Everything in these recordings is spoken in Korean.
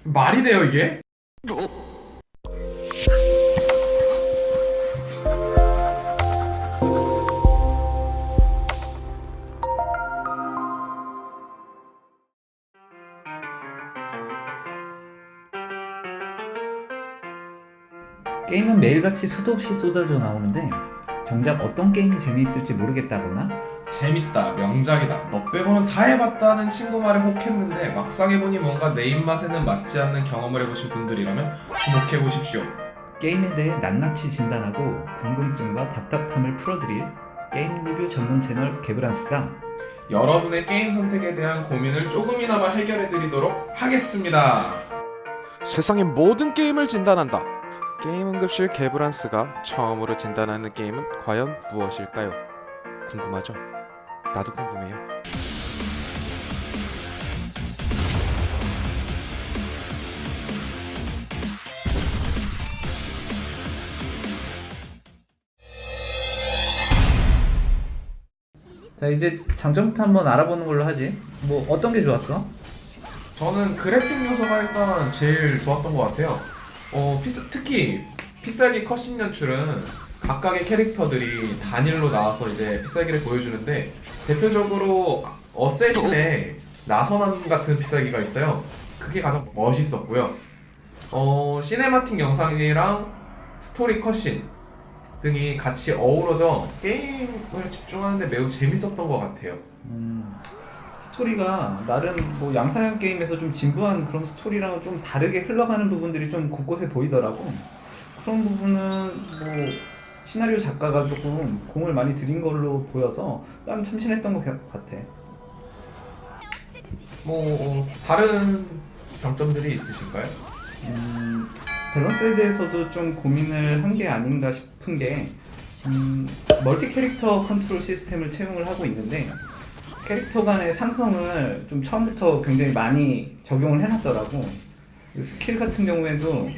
말이 돼요, 이게? 게임은 매일같이 수도 없이 쏟아져 나오는데 정작 어떤 게임이 재미있을지 모르겠다거나 재밌다, 명작이다, 너 빼고는 다 해봤다는 친구 말에 혹했는데 막상 해보니 뭔가 내 입맛에는 맞지 않는 경험을 해보신 분들이라면 주목해보십시오. 게임에 대해 낱낱이 진단하고 궁금증과 답답함을 풀어드릴 게임 리뷰 전문 채널 개브란스가 여러분의 게임 선택에 대한 고민을 조금이나마 해결해드리도록 하겠습니다. 세상의 모든 게임을 진단한다. 게임 응급실 개브란스가 처음으로 진단하는 게임은 과연 무엇일까요? 궁금하죠? 나도 궁금해요. 자, 이제 장점부터 한번 알아보는 걸로 하지. 뭐 어떤 게 좋았어? 저는 그래픽 요소가 일단 제일 좋았던 것 같아요. 특히 필살기 컷신 연출은 각각의 캐릭터들이 단일로 나와서 이제 필살기를 보여주는데 대표적으로 어쌔신의 나선함 같은 필살기가 있어요. 그게 가장 멋있었고요. 시네마틱 영상이랑 스토리 컷신 등이 같이 어우러져 게임을 집중하는데 매우 재밌었던 것 같아요. 스토리가 나름 뭐 양산형 게임에서 좀 진부한 그런 스토리랑 좀 다르게 흘러가는 부분들이 좀 곳곳에 보이더라고. 그런 부분은 뭐 시나리오 작가가 조금 공을 많이 들인 걸로 보여서 나는 참신했던 것 같아. 다른 장점들이 있으신가요? 밸런스에 대해서도 좀 고민을 한 게 아닌가 싶은 게 멀티 캐릭터 컨트롤 시스템을 채용을 하고 있는데 캐릭터 간의 상성을 좀 처음부터 굉장히 많이 적용을 해놨더라고. 스킬 같은 경우에도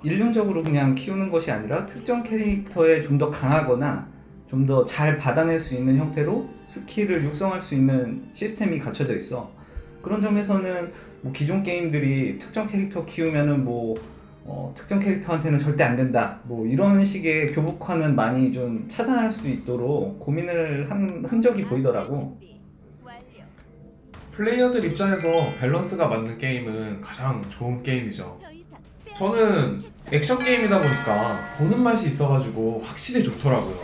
일률적으로 그냥 키우는 것이 아니라 특정 캐릭터에 좀 더 강하거나 좀 더 잘 받아낼 수 있는 형태로 스킬을 육성할 수 있는 시스템이 갖춰져 있어. 그런 점에서는 뭐 기존 게임들이 특정 캐릭터 키우면은 특정 캐릭터한테는 절대 안 된다. 뭐 이런 식의 교복화는 많이 좀 차단할 수 있도록 고민을 한 흔적이 보이더라고. 플레이어들 입장에서 밸런스가 맞는 게임은 가장 좋은 게임이죠. 저는 액션 게임이다 보니까 보는 맛이 있어가지고 확실히 좋더라고요.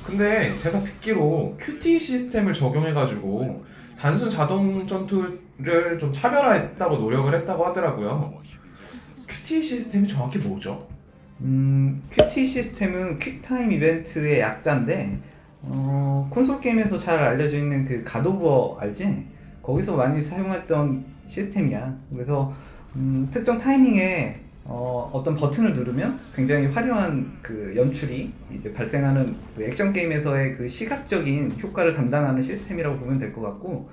근데 제가 듣기로 QT 시스템을 적용해가지고 단순 자동 전투를 좀 차별화했다고 노력을 했다고 하더라고요. QT 시스템이 정확히 뭐죠? QT 시스템은 퀵타임 이벤트의 약자인데 콘솔 게임에서 잘 알려져 있는 그 갓 오브 워 알지? 거기서 많이 사용했던 시스템이야. 그래서 특정 타이밍에 어떤 버튼을 누르면 굉장히 화려한 그 연출이 이제 발생하는 그 액션 게임에서의 그 시각적인 효과를 담당하는 시스템이라고 보면 될 것 같고,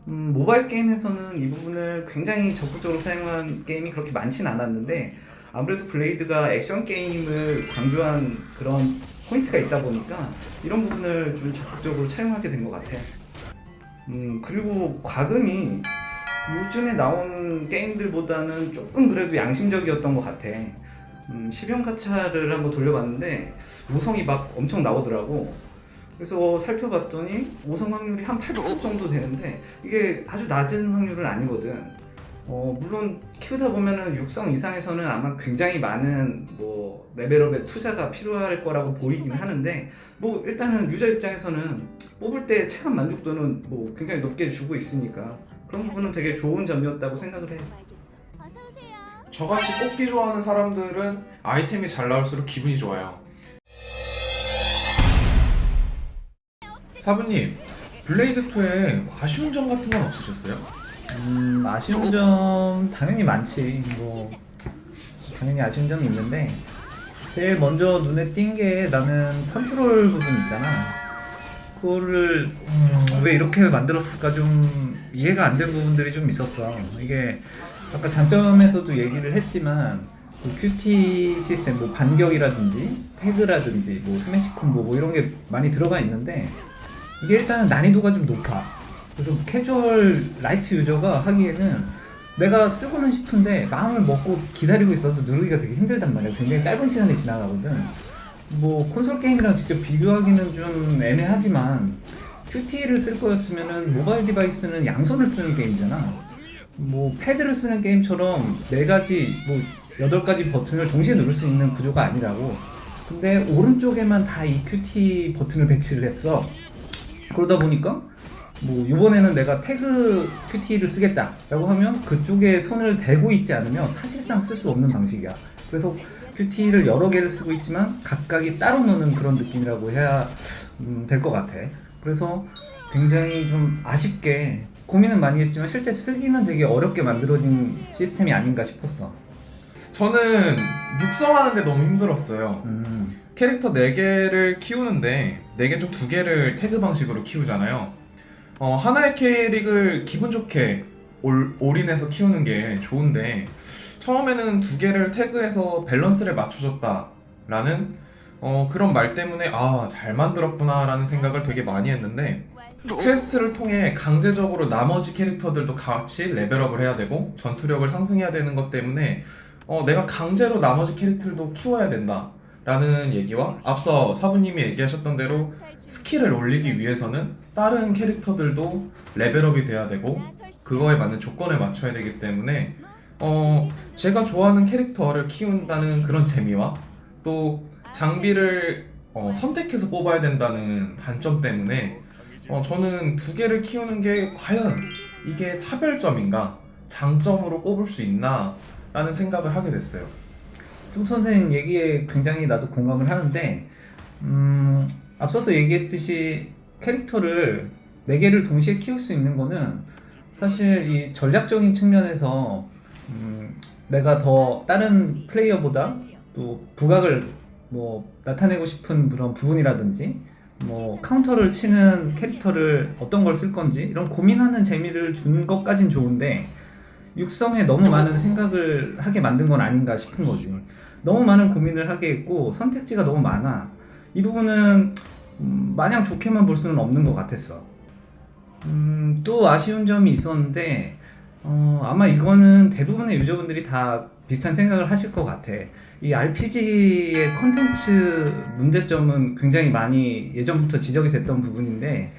모바일 게임에서는 이 부분을 굉장히 적극적으로 사용한 게임이 그렇게 많진 않았는데 아무래도 블레이드가 액션 게임을 강조한 그런 포인트가 있다 보니까 이런 부분을 좀 적극적으로 차용하게 된 것 같아. 그리고 과금이 요즘에 나온 게임들보다는 조금 그래도 양심적이었던 것 같아. 10연 가차를 한번 돌려봤는데 5성이 막 엄청 나오더라고. 그래서 살펴봤더니 5성 확률이 한 8% 정도 되는데 이게 아주 낮은 확률은 아니거든. 물론 키우다 보면은 6성 이상에서는 아마 굉장히 많은 뭐 레벨업에 투자가 필요할 거라고 보이긴 하는데 뭐 일단은 유저 입장에서는 뽑을 때 체감 만족도는 뭐 굉장히 높게 주고 있으니까 그런 부분은 되게 좋은 점이었다고 생각을 해. 저같이 뽑기 좋아하는 사람들은 아이템이 잘 나올수록 기분이 좋아요. 사부님, 블레이드2에 아쉬운 점 같은 건 없으셨어요? 아쉬운 점 당연히 많지. 뭐 당연히 아쉬운 점이 있는데 제일 먼저 눈에 띈 게 나는 컨트롤 부분 있잖아. 그거를 왜 이렇게 만들었을까 좀 이해가 안 된 부분들이 좀 있었어. 이게 아까 장점에서도 얘기를 했지만 그 QT 시스템 뭐 반격이라든지 태그라든지 뭐 스매시 콤보 뭐 이런 게 많이 들어가 있는데 이게 일단 난이도가 좀 높아. 그래서 캐주얼 라이트 유저가 하기에는 내가 쓰고는 싶은데 마음을 먹고 기다리고 있어도 누르기가 되게 힘들단 말이야. 굉장히 짧은 시간이 지나가거든. 뭐 콘솔 게임이랑 직접 비교하기는 좀 애매하지만 QTE를 쓸 거였으면은 모바일 디바이스는 양손을 쓰는 게임이잖아. 뭐 패드를 쓰는 게임처럼 4가지 뭐 8가지 버튼을 동시에 누를 수 있는 구조가 아니라고. 근데 오른쪽에만 다 이 QT 버튼을 배치를 했어. 그러다 보니까 뭐 이번에는 내가 태그 QT를 쓰겠다라고 하면 그쪽에 손을 대고 있지 않으면 사실상 쓸 수 없는 방식이야. 그래서 QT를 여러 개를 쓰고 있지만 각각이 따로 노는 그런 느낌이라고 해야 될 것 같아. 그래서 굉장히 좀 아쉽게 고민은 많이 했지만 실제 쓰기는 되게 어렵게 만들어진 시스템이 아닌가 싶었어. 저는 육성하는데 너무 힘들었어요. 캐릭터 4개를 키우는데 4개 중 2개를 태그 방식으로 키우잖아요. 하나의 캐릭을 기분 좋게 올인해서 키우는 게 좋은데 처음에는 2개를 태그해서 밸런스를 맞춰줬다라는 그런 말 때문에 잘 만들었구나 라는 생각을 되게 많이 했는데 퀘스트를 통해 강제적으로 나머지 캐릭터들도 같이 레벨업을 해야 되고 전투력을 상승해야 되는 것 때문에 내가 강제로 나머지 캐릭터들도 키워야 된다 라는 얘기와 앞서 사부님이 얘기하셨던 대로 스킬을 올리기 위해서는 다른 캐릭터들도 레벨업이 돼야 되고 그거에 맞는 조건을 맞춰야 되기 때문에 제가 좋아하는 캐릭터를 키운다는 그런 재미와 또 장비를 선택해서 뽑아야 된다는 단점 때문에 저는 2개를 키우는 게 과연 이게 차별점인가 장점으로 꼽을 수 있나 라는 생각을 하게 됐어요. 좀 선생님 얘기에 굉장히 나도 공감을 하는데 앞서서 얘기했듯이 캐릭터를 4개를 동시에 키울 수 있는 거는 사실 이 전략적인 측면에서 내가 더 다른 플레이어보다 또 부각을 뭐 나타내고 싶은 그런 부분이라든지 뭐 카운터를 치는 캐릭터를 어떤 걸 쓸 건지 이런 고민하는 재미를 준 것까진 좋은데 육성에 너무 많은 생각을 하게 만든 건 아닌가 싶은 거지. 너무 많은 고민을 하게 했고 선택지가 너무 많아. 이 부분은 마냥 좋게만 볼 수는 없는 것 같았어. 또 아쉬운 점이 있었는데 아마 이거는 대부분의 유저분들이 다 비슷한 생각을 하실 것 같아. 이 RPG의 컨텐츠 문제점은 굉장히 많이 예전부터 지적이 됐던 부분인데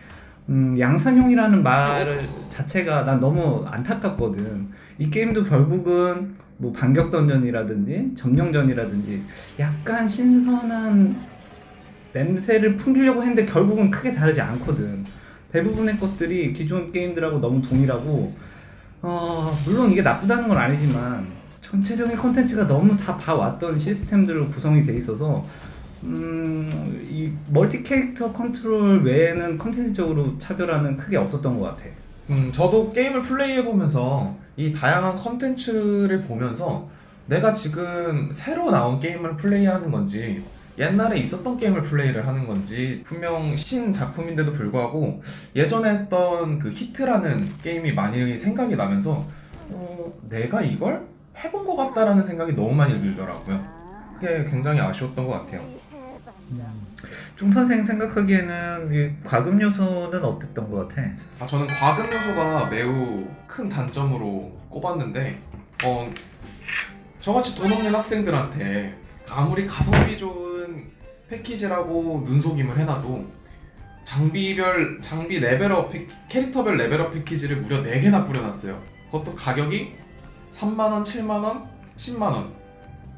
양산형이라는 말 자체가 난 너무 안타깝거든. 이 게임도 결국은 뭐 반격 던전이라든지 점령전이라든지 약간 신선한 냄새를 풍기려고 했는데 결국은 크게 다르지 않거든. 대부분의 것들이 기존 게임들하고 너무 동일하고 물론 이게 나쁘다는 건 아니지만 전체적인 콘텐츠가 너무 다 봐왔던 시스템들로 구성이 돼 있어서 이 멀티 캐릭터 컨트롤 외에는 콘텐츠적으로 차별화는 크게 없었던 것 같아. 저도 게임을 플레이해보면서 이 다양한 컨텐츠를 보면서 내가 지금 새로 나온 게임을 플레이하는 건지 옛날에 있었던 게임을 플레이를 하는 건지 분명 신작품인데도 불구하고 예전에 했던 그 히트라는 게임이 많이 생각이 나면서 내가 이걸 해본 것 같다라는 생각이 너무 많이 들더라고요. 그게 굉장히 아쉬웠던 것 같아요. 종 선생 생각하기에는 이 과금 요소는 어땠던 것 같아? 저는 과금 요소가 매우 큰 단점으로 꼽았는데 저같이 돈 없는 학생들한테 아무리 가성비 좋은 패키지라고 눈속임을 해놔도 장비 레벨업 캐릭터별 레벨업 패키지를 무려 4개나 뿌려놨어요. 그것도 가격이 3만원, 7만원, 10만원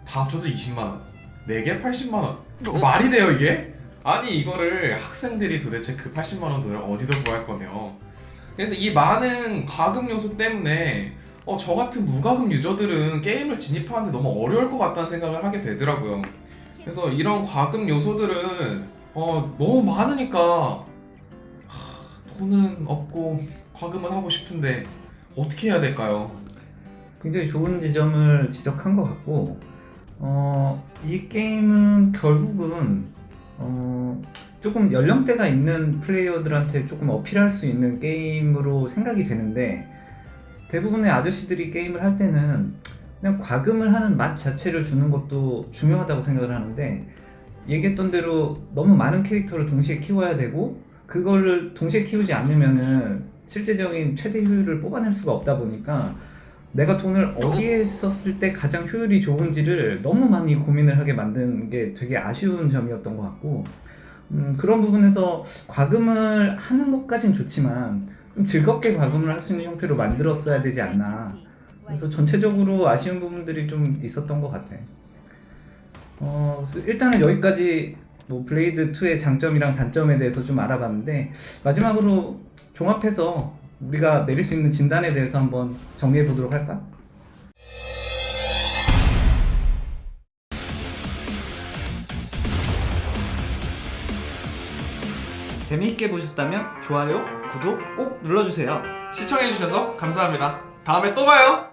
다 합쳐서 20만원 4개 80만원 말이 돼요 이게? 아니 이거를 학생들이 도대체 그 80만원 돈을 어디서 구할 거며. 그래서 이 많은 과금 요소 때문에 저 같은 무과금 유저들은 게임을 진입하는데 너무 어려울 것 같다는 생각을 하게 되더라고요. 그래서 이런 과금 요소들은 너무 많으니까 돈은 없고 과금은 하고 싶은데 어떻게 해야 될까요? 굉장히 좋은 지점을 지적한 것 같고 이 게임은 결국은 조금 연령대가 있는 플레이어들한테 조금 어필할 수 있는 게임으로 생각이 되는데 대부분의 아저씨들이 게임을 할 때는 그냥 과금을 하는 맛 자체를 주는 것도 중요하다고 생각을 하는데 얘기했던 대로 너무 많은 캐릭터를 동시에 키워야 되고 그거를 동시에 키우지 않으면은 실제적인 최대 효율을 뽑아낼 수가 없다 보니까 내가 돈을 어디에 썼을 때 가장 효율이 좋은지를 너무 많이 고민을 하게 만드는 게 되게 아쉬운 점이었던 것 같고, 그런 부분에서 과금을 하는 것까진 좋지만 좀 즐겁게 과금을 할 수 있는 형태로 만들었어야 되지 않나. 그래서 전체적으로 아쉬운 부분들이 좀 있었던 것 같아. 그래서 일단은 여기까지 뭐 블레이드 2의 장점이랑 단점에 대해서 좀 알아봤는데, 마지막으로 종합해서 우리가 내릴 수 있는 진단에 대해서 한번 정리해 보도록 할까? 재미있게 보셨다면 좋아요, 구독 꼭 눌러주세요. 시청해주셔서 감사합니다. 다음에 또 봐요.